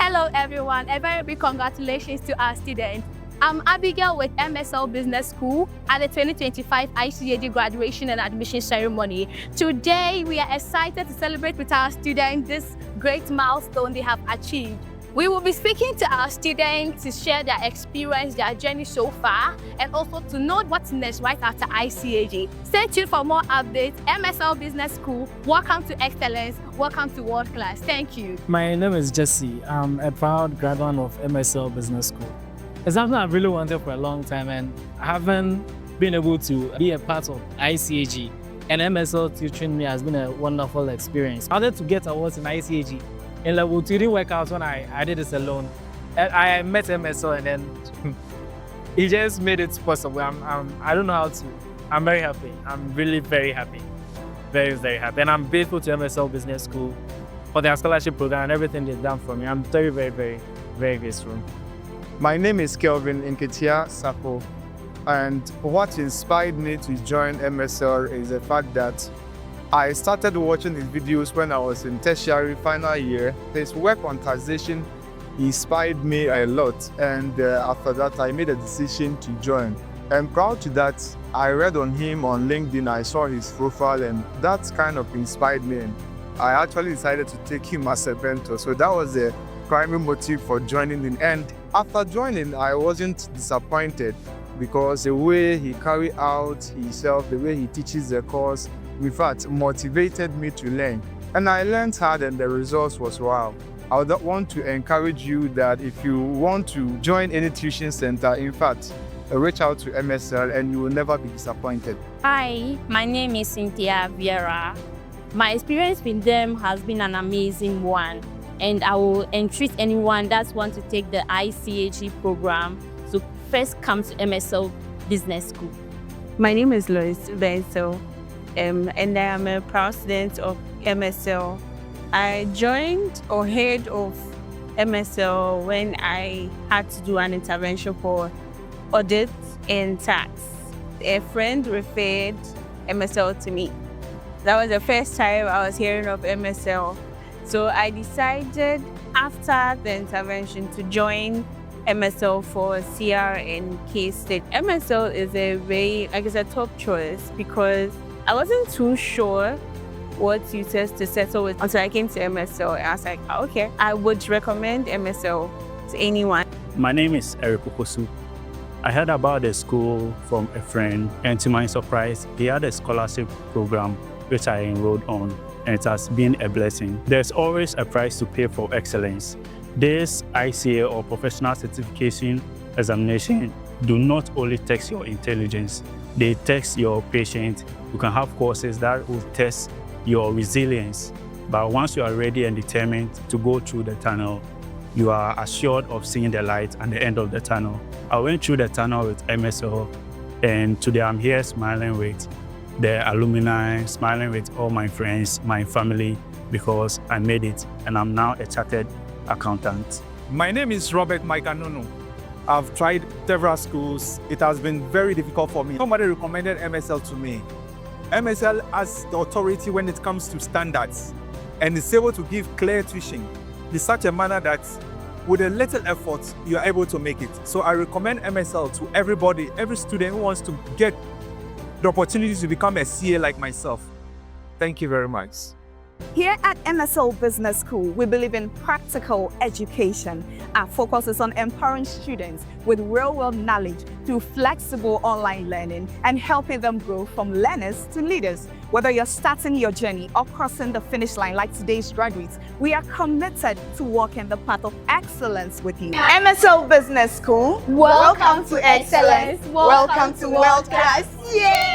Hello everyone, a very big congratulations to our students. I'm Abigail with MSL Business School at the 2025 ICAG Graduation and Admission Ceremony. Today, we are excited to celebrate with our students this great milestone they have achieved. We will be speaking to our students to share their experience, their journey so far, and also to know what's next right after ICAG. Stay tuned for more updates. MSL Business School, welcome to excellence, welcome to world class. Thank you. My name is Jesse. I'm a proud graduate of MSL Business School. It's something I've really wanted for a long time, and I haven't been able to be a part of ICAG. And MSL teaching me has been a wonderful experience. I wanted to get awards in ICAG. In level 2, it didn't work out when I did this alone. I met MSL and then he just made it possible. I don't know how to. I'm very happy. I'm really very happy. Very, very happy. And I'm grateful to MSL Business School for their scholarship program and everything they've done for me. I'm very, very, very, very grateful. My name is Kelvin in Sapo, and what inspired me to join MSL is the fact that I started watching his videos when I was in tertiary final year. His work on taxation inspired me a lot, and after that I made a decision to join. I'm proud to that. I read on him on LinkedIn, I saw his profile, and that kind of inspired me, and I actually decided to take him as a mentor. So that was the primary motive for joining in. And after joining, I wasn't disappointed because the way he carried out himself, the way he teaches the course, in fact, motivated me to learn. And I learned hard and the results was wow. I would want to encourage you that if you want to join any tuition center, in fact, reach out to MSL and you will never be disappointed. Hi, my name is Cynthia Vieira. My experience with them has been an amazing one, and I will entreat anyone that wants to take the ICAG program to first come to MSL Business School. My name is Lois Benso, and I am a proud student of MSL. I joined or heard of MSL when I had to do an intervention for audit and tax. A friend referred MSL to me. That was the first time I was hearing of MSL. So I decided after the intervention to join MSL for CR and case study. MSL is a top choice because I wasn't too sure what tutors to settle with until I came to MSL, and I was like, okay, I would recommend MSL to anyone. My name is Eric Okosu. I heard about the school from a friend, and to my surprise, he had a scholarship program which I enrolled on, and it has been a blessing. There's always a price to pay for excellence. This ICA or professional certification examination do not only test your intelligence, they test your patience. You can have courses that will test your resilience. But once you are ready and determined to go through the tunnel, you are assured of seeing the light at the end of the tunnel. I went through the tunnel with MSL, and today I'm here smiling with the alumni, smiling with all my friends, my family, because I made it, and I'm now a chartered accountant. My name is Robert Maikanunu. I've tried several schools. It has been very difficult for me. Somebody recommended MSL to me. MSL has the authority when it comes to standards, and is able to give clear tuition in such a manner that with a little effort, you are able to make it. So I recommend MSL to everybody, every student who wants to get the opportunity to become a CA like myself. Thank you very much. Here at MSL Business School, we believe in practical education. Our focus is on empowering students with real-world knowledge through flexible online learning and helping them grow from learners to leaders. Whether you're starting your journey or crossing the finish line like today's graduates, we are committed to walking the path of excellence with you. MSL Business School, welcome to excellence, welcome to world class. Yay!